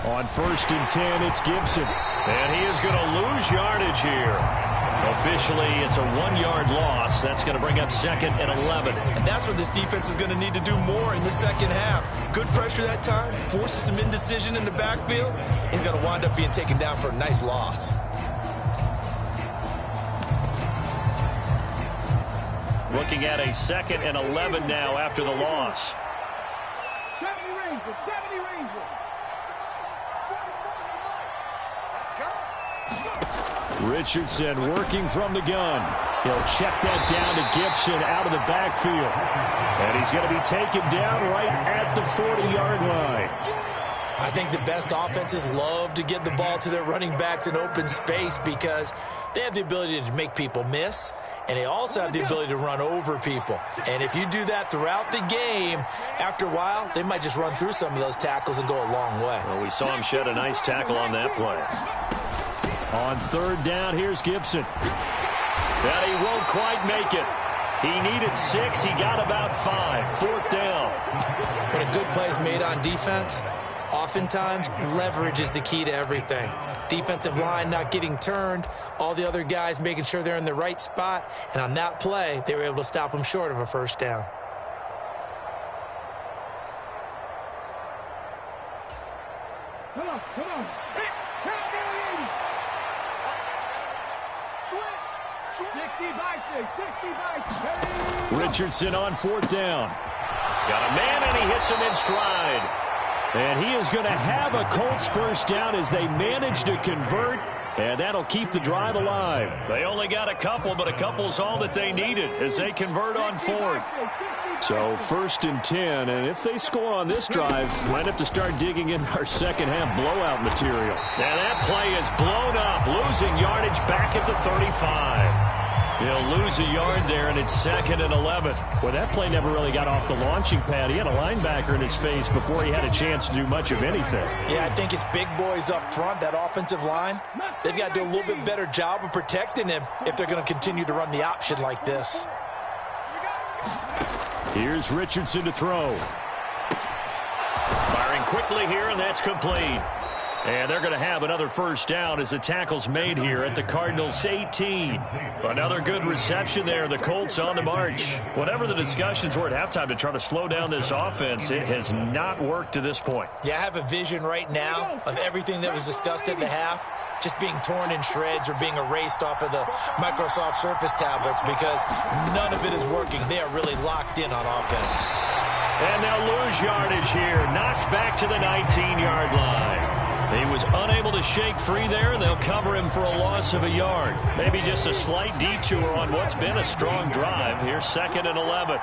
On 1st and 10, it's Gibson. And he is going to lose yardage here. Officially, it's a 1-yard loss. That's going to bring up 2nd and 11. And that's what this defense is going to need to do more in the second half. Good pressure that time, forces some indecision in the backfield. He's going to wind up being taken down for a nice loss. Looking at a 2nd and 11 now after the loss. 70 Rangers, 70 Rangers. Richardson working from the gun. He'll check that down to Gibson out of the backfield. And he's going to be taken down right at the 40-yard line. I think the best offenses love to get the ball to their running backs in open space because they have the ability to make people miss, and they also have the ability to run over people. And if you do that throughout the game, after a while, they might just run through some of those tackles and go a long way. Well, we saw him shed a nice tackle on that play. On 3rd down, here's Gibson. And he won't quite make it. He needed 6. He got about 5. 4th down. When a good play is made on defense, oftentimes leverage is the key to everything. Defensive line not getting turned, all the other guys making sure they're in the right spot, and on that play, they were able to stop them short of a 1st down. Come on, come on. Richardson on 4th down. Got a man, and he hits him in stride. And he is going to have a Colts 1st down as they manage to convert, and that'll keep the drive alive. They only got a couple, but a couple's all that they needed as they convert on 4th. So 1st and 10, and if they score on this drive, might have to start digging in our second half blowout material. And that play is blown up, losing yardage back at the 35. He'll lose a yard there, and it's 2nd and 11. Well, that play never really got off the launching pad. He had a linebacker in his face before he had a chance to do much of anything. Yeah, I think it's big boys up front, that offensive line. They've got to do a little bit better job of protecting him if they're going to continue to run the option like this. Here's Richardson to throw. Firing quickly here, and that's complete. And they're going to have another 1st down as the tackle's made here at the Cardinals' 18. Another good reception there. The Colts on the march. Whatever the discussions were at halftime to try to slow down this offense, it has not worked to this point. Yeah, I have a vision right now of everything that was discussed at the half just being torn in shreds or being erased off of the Microsoft Surface tablets because none of it is working. They are really locked in on offense. And they'll lose yardage here. Knocked back to the 19-yard line. He was unable to shake free there, and they'll cover him for a loss of a yard. Maybe just a slight detour on what's been a strong drive. Here's 2nd and 11.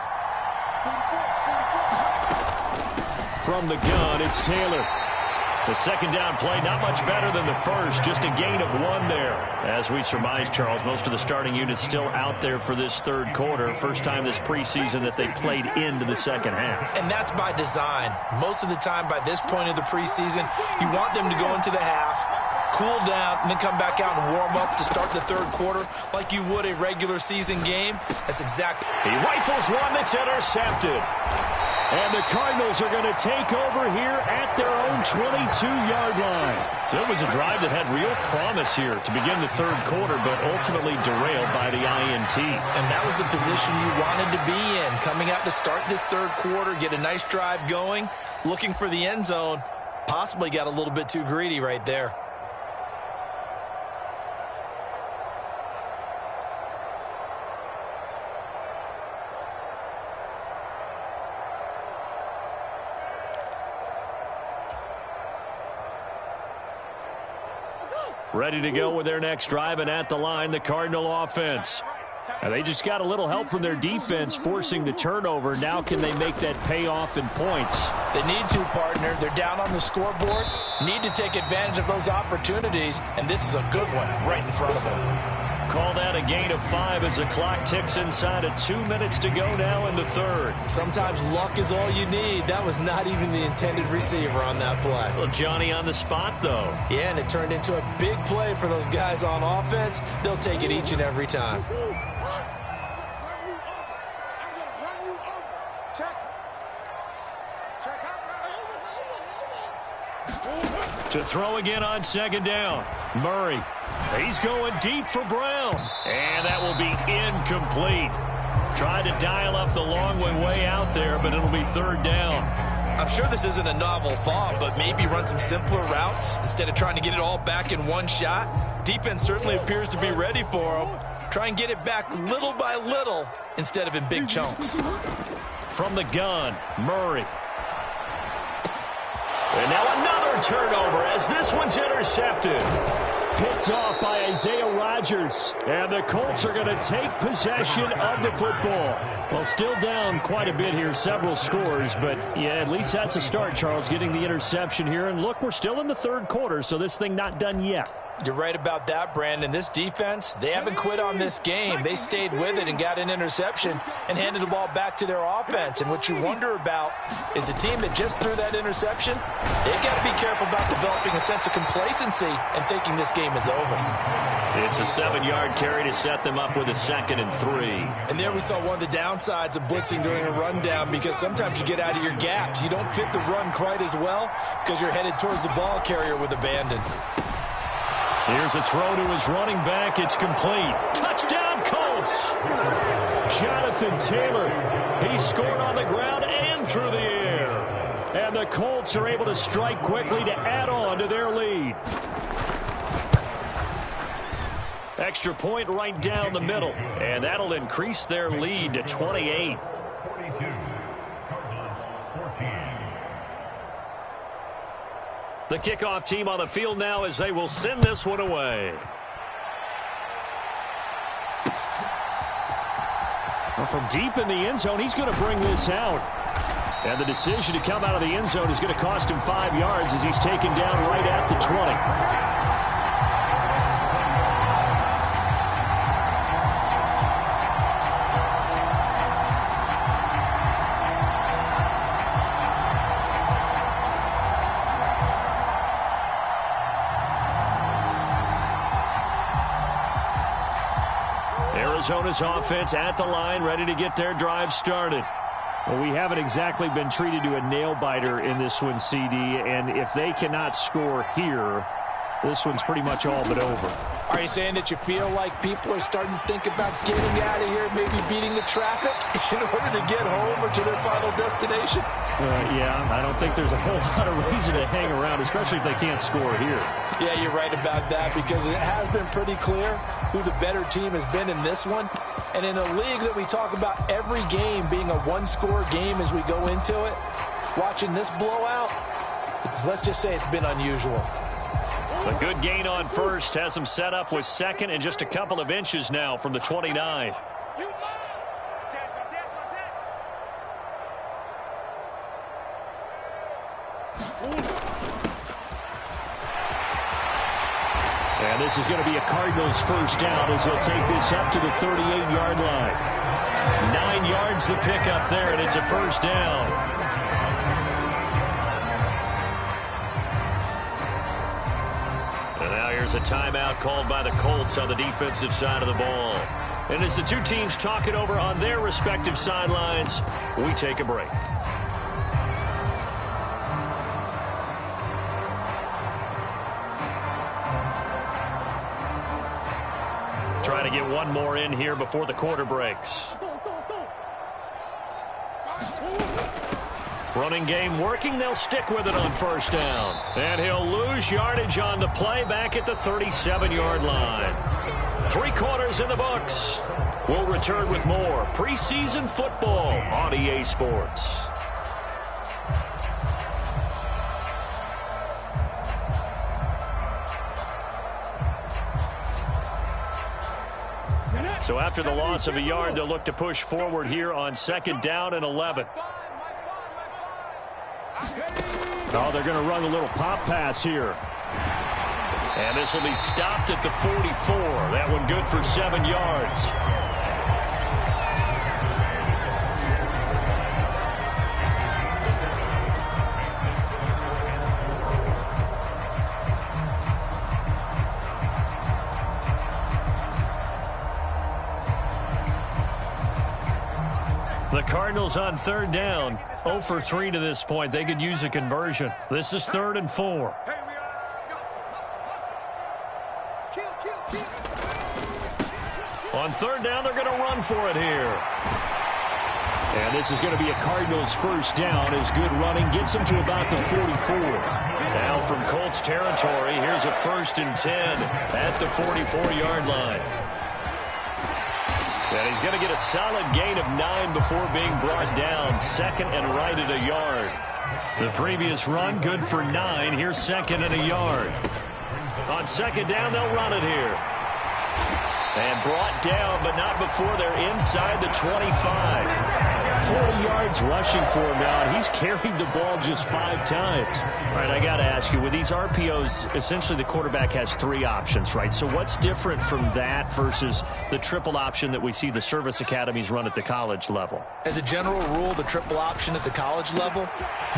From the gun, it's Taylor. The 2nd down play, not much better than the 1st. Just a gain of 1 there. As we surmise, Charles, most of the starting units still out there for this 3rd quarter. First time this preseason that they played into the 2nd half. And that's by design. Most of the time by this point of the preseason, you want them to go into the half, cool down, and then come back out and warm up to start the 3rd quarter like you would a regular season game. That's exactly. He rifles one that's intercepted. And the Cardinals are going to take over here at their own 22-yard line. So it was a drive that had real promise here to begin the 3rd quarter, but ultimately derailed by the INT. And that was the position you wanted to be in. Coming out to start this 3rd quarter, get a nice drive going, looking for the end zone. Possibly got a little bit too greedy right there. Ready to go with their next drive, and at the line, the Cardinal offense. And they just got a little help from their defense forcing the turnover. Now can they make that pay off in points? They need to, partner. They're down on the scoreboard. Need to take advantage of those opportunities, and this is a good one right in front of them. Call that a gain of 5 as the clock ticks inside of 2 minutes to go now in the 3rd. Sometimes luck is all you need. That was not even the intended receiver on that play. Well, Johnny on the spot, though. Yeah, and it turned into a big play for those guys on offense. They'll take it each and every time. To throw again on second down. Murray. He's going deep for Brown. And that will be incomplete. Tried to dial up the long way out there, but it'll be third down. I'm sure this isn't a novel thought, but maybe run some simpler routes instead of trying to get it all back in one shot. Defense certainly appears to be ready for him. Try and get it back little by little instead of in big chunks. From the gun, Murray. And now another turnover as this one's intercepted. Picked off by Isaiah Rodgers. And the Colts are going to take possession of the football. Well, still down quite a bit here, several scores. But, yeah, at least that's a start, Charles, getting the interception here. And, look, we're still in the third quarter, so this thing not done yet. You're right about that, Brandon. This defense, they haven't quit on this game. They stayed with it and got an interception and handed the ball back to their offense. And what you wonder about is a team that just threw that interception, they've got to be careful about developing a sense of complacency and thinking this game is over. It's a 7-yard carry to set them up with a 2nd and 3. And there we saw one of the downsides of blitzing during a rundown, because sometimes you get out of your gaps. You don't fit the run quite as well because you're headed towards the ball carrier with abandon. Here's a throw to his running back. It's complete. Touchdown, Colts! Jonathan Taylor. He scored on the ground and through the air. And the Colts are able to strike quickly to add on to their lead. Extra point right down the middle. And that'll increase their lead to 28. The kickoff team on the field now as they will send this one away. Well, from deep in the end zone, he's going to bring this out. And the decision to come out of the end zone is going to cost him 5 yards as he's taken down right at the 20. Arizona's offense at the line, ready to get their drive started. Well, we haven't exactly been treated to a nail-biter in this one, CD, and if they cannot score here, this one's pretty much all but over. Are you saying that you feel like people are starting to think about getting out of here, maybe beating the traffic in order to get home or to their final destination? Yeah, I don't think there's a whole lot of reason to hang around, especially if they can't score here. Yeah, you're right about that, because it has been pretty clear who the better team has been in this one. And in a league that we talk about every game being a one-score game as we go into it, watching this blowout, let's just say it's been unusual. A good gain on first has him set up with 2nd and just a couple of inches now from the 29. And this is going to be a Cardinals first down as they'll take this up to the 38-yard line. 9 yards to pick up there, and it's a first down. And now here's a timeout called by the Colts on the defensive side of the ball. And as the two teams talk it over on their respective sidelines, we take a break. Trying to get one more in here before the quarter breaks. Running game working. They'll stick with it on first down. And he'll lose yardage on the play back at the 37-yard line. 3 quarters in the books. We'll return with more preseason football on EA Sports. So after the loss of a yard, they'll look to push forward here on 2nd down and 11. Oh, they're going to run a little pop pass here. And this will be stopped at the 44. That one good for 7 yards. The Cardinals on third down. 0 for 3 to this point. They could use a conversion. This is 3rd and 4. On third down, they're going to run for it here. And this is going to be a Cardinals first down as good running gets them to about the 44. Now from Colts territory, here's a 1st and 10 at the 44-yard line. And he's going to get a solid gain of 9 before being brought down. 2nd and right at a yard. The previous run, good for 9. Here's 2nd and a yard. On 2nd down, they'll run it here. And brought down, but not before they're inside the 25. 40 yards rushing for him now, and he's carried the ball just 5 times. All right, I got to ask you, with these RPOs, essentially the quarterback has 3 options, right? So what's different from that versus the triple option that we see the service academies run at the college level? As a general rule, the triple option at the college level,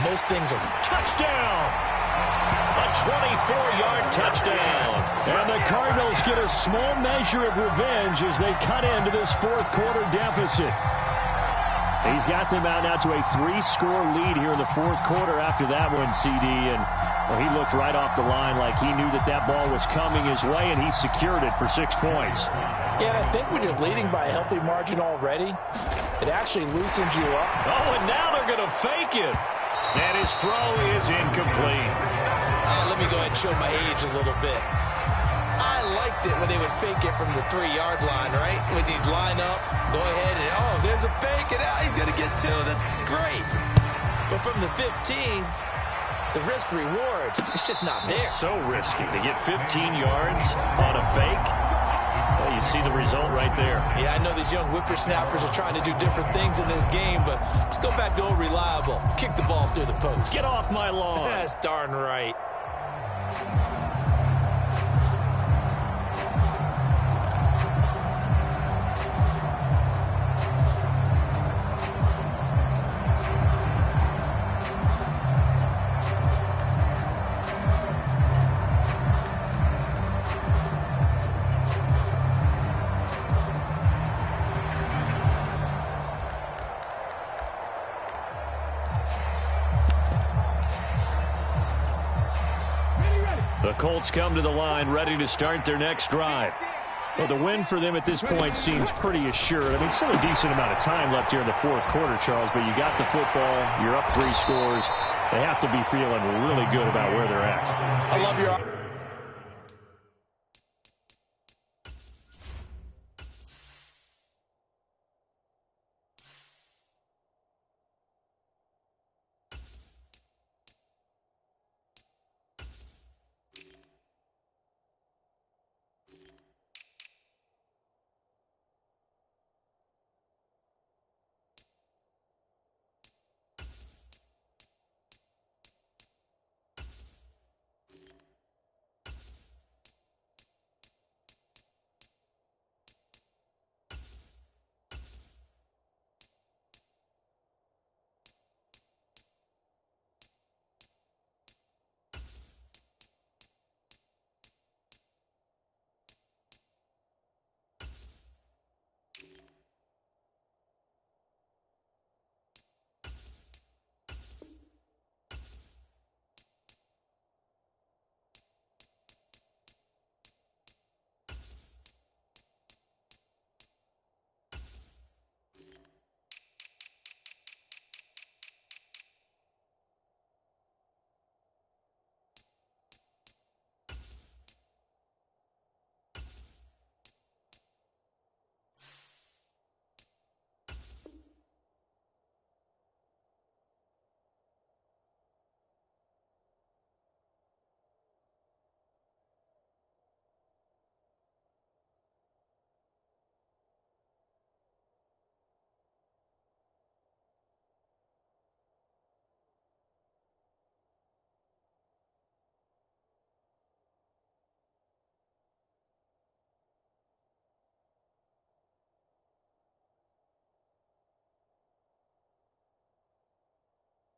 most things are touchdown! A 24-yard touchdown. And the Cardinals get a small measure of revenge as they cut into this 4th quarter deficit. He's got them out now to a 3-score lead here in the 4th quarter after that one, CD. And well, he looked right off the line like he knew that that ball was coming his way, and he secured it for 6 points. Yeah, and I think when you're leading by a healthy margin already, it actually loosens you up. Oh, and now they're going to fake it. And his throw is incomplete. Let me go ahead and show my age a little bit. I liked it when they would fake it from the 3-yard line, right? When you'd line up, go ahead and, oh, there's a fake, and now he's going to get 2. That's great. But from the 15, the risk-reward, it's just not there. It's so risky to get 15 yards on a fake. Well, you see the result right there. Yeah, I know these young whippersnappers are trying to do different things in this game, but let's go back to old reliable. Kick the ball through the post. Get off my lawn. That's darn right. The Colts come to the line ready to start their next drive. Well, the win for them at this point seems pretty assured. I mean, still a decent amount of time left here in the 4th quarter, Charles, but you got the football, you're up 3 scores. They have to be feeling really good about where they're at. I love your...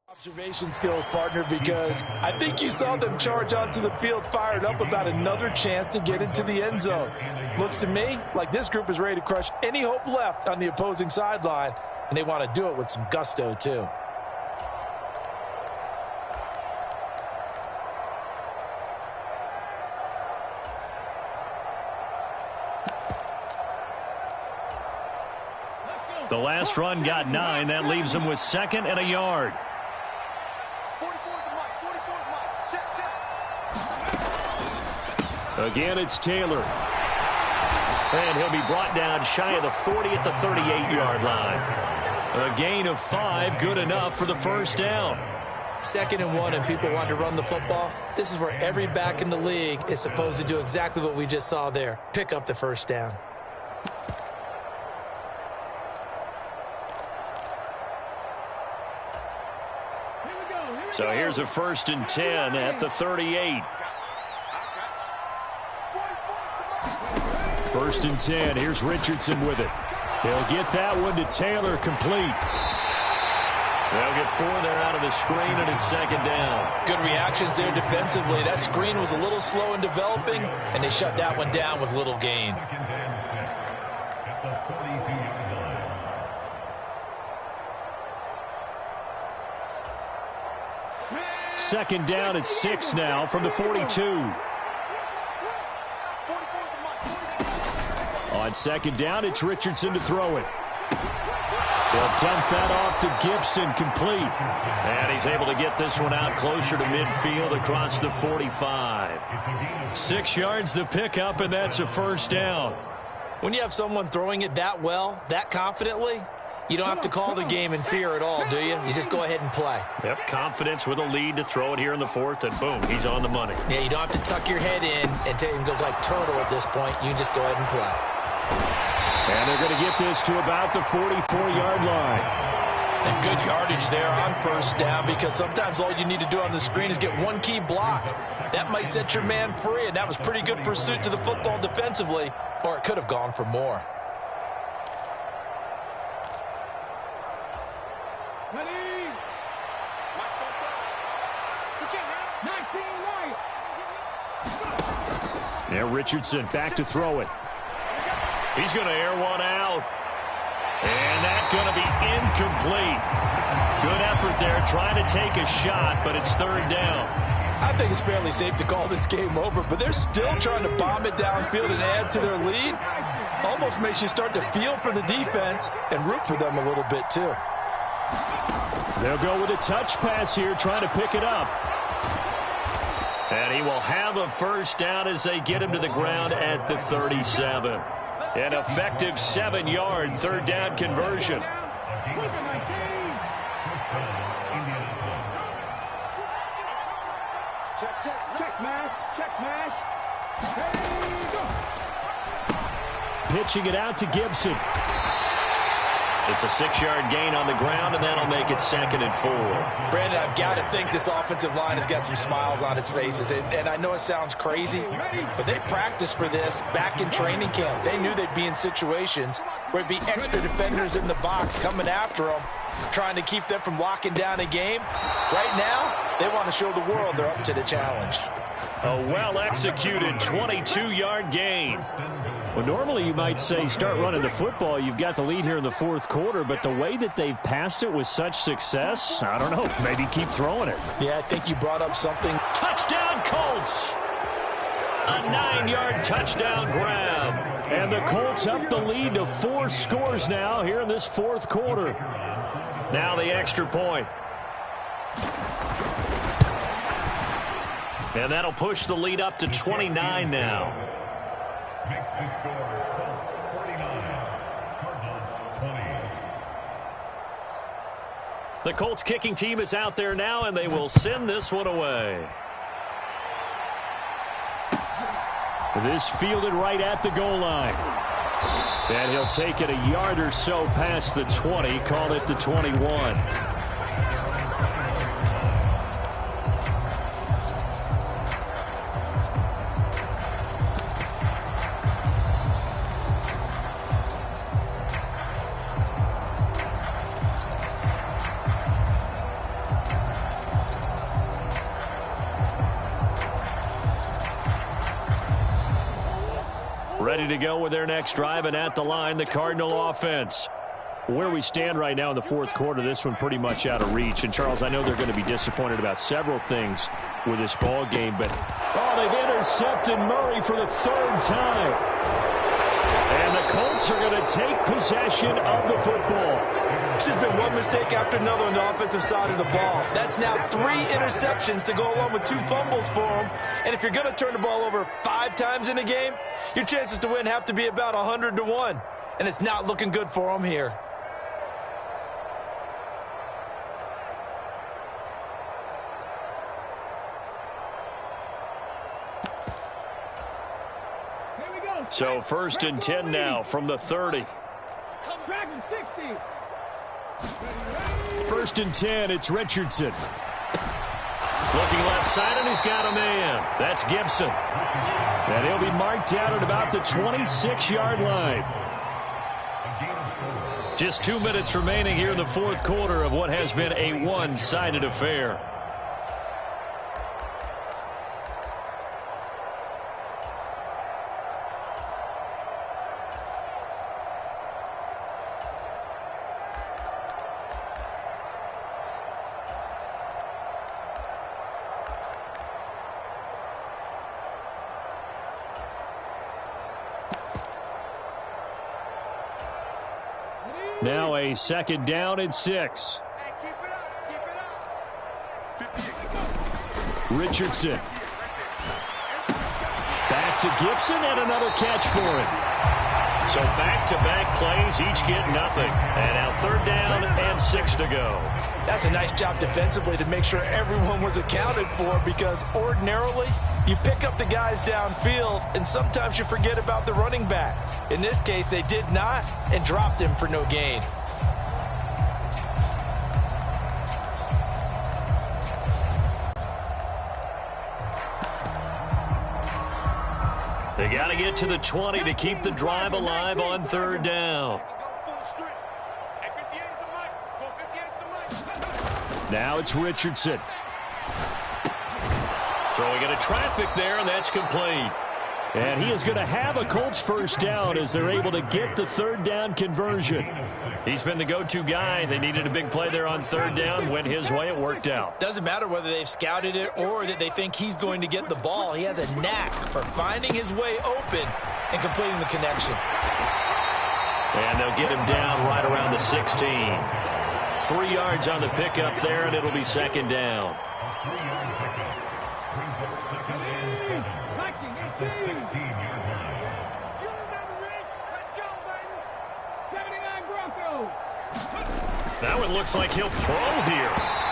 Observation skills, partner, because I think you saw them charge onto the field fired up about another chance to get into the end zone. Looks to me like this group is ready to crush any hope left on the opposing sideline and they want to do it with some gusto, too. The last run got 9. That leaves him with 2nd and a yard. Again, it's Taylor. And he'll be brought down shy of the 40 at the 38-yard line. A gain of 5, good enough for the first down. 2nd and 1, and people want to run the football. This is where every back in the league is supposed to do exactly what we just saw there. Pick up the first down. So here's a 1st and 10 at the 38. 1st and 10. Here's Richardson with it. He'll get that one to Taylor, complete. They'll get 4 there out of the screen, and it's 2nd down. Good reactions there defensively. That screen was a little slow in developing, and they shut that one down with little gain. Second down at 6 now from the 42. On 2nd down, it's Richardson to throw it. They'll dump that off to Gibson, complete. And he's able to get this one out closer to midfield across the 45. 6 yards the pickup, and that's a first down. When you have someone throwing it that well, that confidently, you don't have to call the game in fear at all, do you? You just go ahead and play. Yep, confidence with a lead to throw it here in the 4th, and boom, he's on the money. Yeah, you don't have to tuck your head in and go like turtle at this point. You just go ahead and play. And they're going to get this to about the 44-yard line. And good yardage there on first down, because sometimes all you need to do on the screen is get one key block. That might set your man free, and that was pretty good pursuit to the football defensively, or it could have gone for more. Now Richardson back to throw it. He's going to air one out. And that's going to be incomplete. Good effort there trying to take a shot, but it's 3rd down. I think it's fairly safe to call this game over, but they're still trying to bomb it downfield and add to their lead. Almost makes you start to feel for the defense and root for them a little bit too. They'll go with a touch pass here, trying to pick it up. And he will have a first down as they get him to the ground at the 37. An effective 7-yard 3rd down conversion. Check mash. Pitching it out to Gibson. It's a 6-yard gain on the ground, and that'll make it 2nd and 4. Brandon, I've got to think this offensive line has got some smiles on its faces. And I know it sounds crazy, but they practiced for this back in training camp. They knew they'd be in situations where it'd be extra defenders in the box coming after them, trying to keep them from locking down a game. Right now, they want to show the world they're up to the challenge. A well-executed 22-yard gain. Well, normally you might say start running the football. You've got the lead here in the 4th quarter, but the way that they've passed it with such success, I don't know, maybe keep throwing it. Yeah, I think you brought up something. Touchdown, Colts! A 9-yard touchdown grab. And the Colts up the lead to 4 scores now here in this 4th quarter. Now the extra point. And that'll push the lead up to 29 now. Makes the score Colts 49, Cardinals 20. The Colts kicking team is out there now, and they will send this one away. This fielded right at the goal line. And he'll take it a yard or so past the 20, call it the 21. Ready to go with their next drive, and at the line, the Cardinal offense. Where we stand right now in the fourth quarter, this one pretty much out of reach. And, Charles, I know they're going to be disappointed about several things with this ball game, but they've intercepted Murray for the third time. And the Colts are going to take possession of the football. It's just been one mistake after another on the offensive side of the ball. That's now 3 interceptions to go along with 2 fumbles for them. And if you're going to turn the ball over 5 times in a game, your chances to win have to be about 100 to 1. And it's not looking good for them here. So 1st and 10 now from the 30. 1st and 10, it's Richardson. Looking left side, and he's got a man. That's Gibson. And he'll be marked out at about the 26-yard line. Just 2 minutes remaining here in the fourth quarter of what has been a one-sided affair. Now a 2nd down and 6. Richardson. Back to Gibson and another catch for him. So back-to-back plays, each get nothing. And now 3rd down and 6 to go. That's a nice job defensively to make sure everyone was accounted for, because ordinarily you pick up the guys downfield and sometimes you forget about the running back. In this case, they did not and dropped him for no gain. They got to get to the 20 to keep the drive alive on 3rd down. Now it's Richardson. Throwing into traffic there, and that's complete. And he is going to have a Colts 1st down as they're able to get the 3rd down conversion. He's been the go-to guy. They needed a big play there on 3rd down. Went his way. It worked out. Doesn't matter whether they've scouted it or that they think he's going to get the ball. He has a knack for finding his way open and completing the connection. And they'll get him down right around the 16. 3 yards on the pickup there, and it'll be 2nd down. A 3-yard pickup brings up 2nd and 7 at the 16-yard line. That one looks like he'll throw here.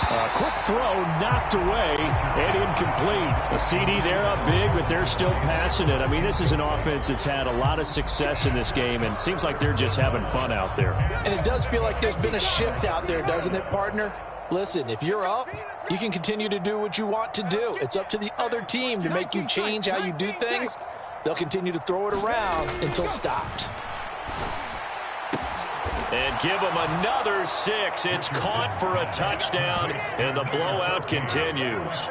A quick throw knocked away and incomplete. A CD there up big, but they're still passing it. I mean, this is an offense that's had a lot of success in this game, and it seems like they're just having fun out there. And it does feel like there's been a shift out there, doesn't it, partner? Listen, if you're up, you can continue to do what you want to do. It's up to the other team to make you change how you do things. They'll continue to throw it around until stopped. And give him another 6. It's caught for a touchdown, and the blowout continues.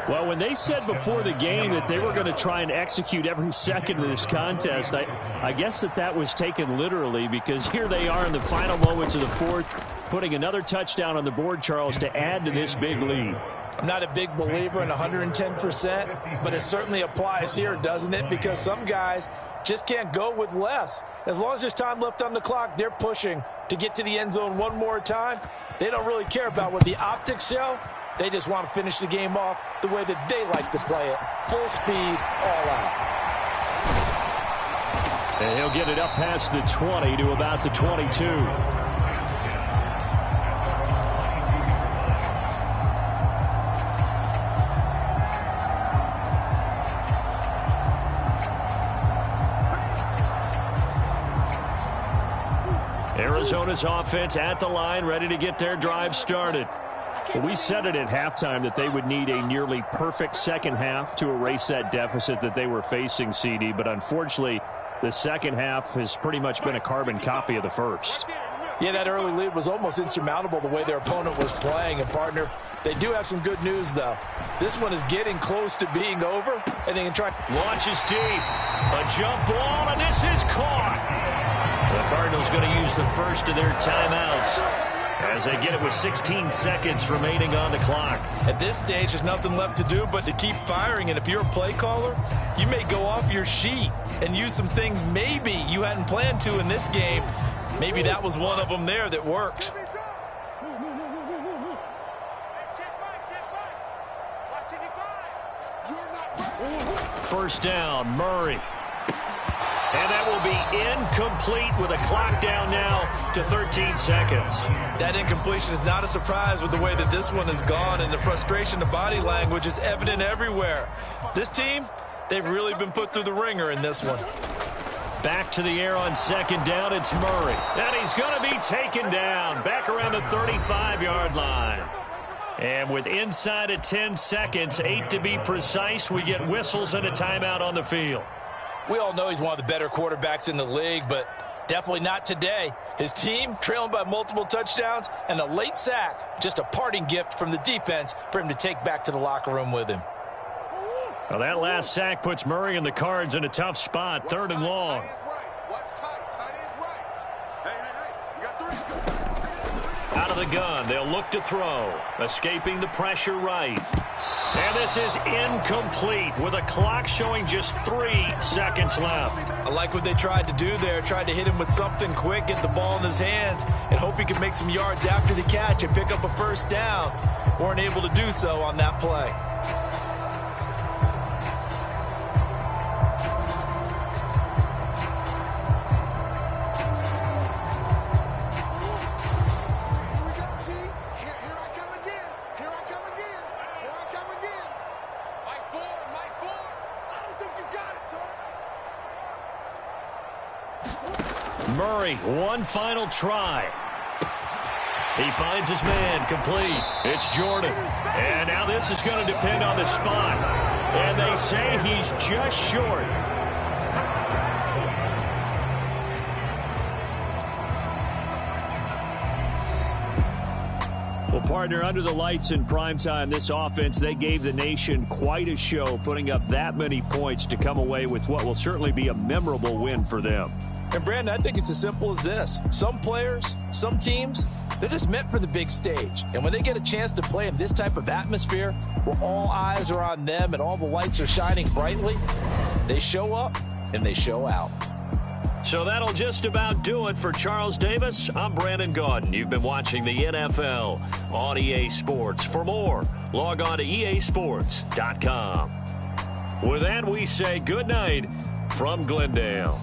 Well, when they said before the game that they were going to try and execute every second of this contest, I guess that was taken literally, because here they are in the final moments of the fourth, putting another touchdown on the board, Charles, to add to this big lead. I'm not a big believer in 110%, but it certainly applies here, doesn't it? Because some guys just can't go with less. As long as there's time left on the clock, they're pushing to get to the end zone one more time. They don't really care about what the optics show. They just want to finish the game off the way that they like to play it. Full speed, all out. And he'll get it up past the 20 to about the 22. Arizona's offense at the line, ready to get their drive started. Well, we said it at halftime that they would need a nearly perfect second half to erase that deficit that they were facing, CD. But unfortunately, the second half has pretty much been a carbon copy of the first. Yeah, that early lead was almost insurmountable the way their opponent was playing. And, partner, they do have some good news, though. This one is getting close to being over, and they can try. Launches deep. A jump ball, and this is caught. The Cardinals going to use the first of their timeouts as they get it with 16 seconds remaining on the clock. At this stage, there's nothing left to do but to keep firing. And if you're a play caller, you may go off your sheet and use some things maybe you hadn't planned to in this game. Maybe that was one of them there that worked. First down, Murray. And that will be incomplete with a clock down now to 13 seconds. That incompletion is not a surprise with the way that this one has gone, and the frustration, the body language is evident everywhere. This team, they've really been put through the ringer in this one. Back to the air on second down, it's Murray. And he's going to be taken down back around the 35-yard line. And with inside of 10 seconds, 8 to be precise, we get whistles and a timeout on the field. We all know he's one of the better quarterbacks in the league, but definitely not today. His team trailing by multiple touchdowns and a late sack, just a parting gift from the defense for him to take back to the locker room with him. Well, that last sack puts Murray and the Cards in a tough spot, third and long. Out of the gun, they'll look to throw, escaping the pressure right. And this is incomplete with a clock showing just 3 seconds left. I like what they tried to do there, tried to hit him with something quick, get the ball in his hands, and hope he can make some yards after the catch and pick up a first down. Weren't able to do so on that play. Murray, one final try. He finds his man complete. It's Jordan. And now this is going to depend on the spot. And they say he's just short. Well, partner, under the lights in primetime, this offense, they gave the nation quite a show, putting up that many points to come away with what will certainly be a memorable win for them. And, Brandon, I think it's as simple as this. Some players, some teams, they're just meant for the big stage. And when they get a chance to play in this type of atmosphere where all eyes are on them and all the lights are shining brightly, they show up and they show out. So that'll just about do it for Charles Davis. I'm Brandon Gaudin. You've been watching the NFL on EA Sports. For more, log on to easports.com. With that, we say good night from Glendale.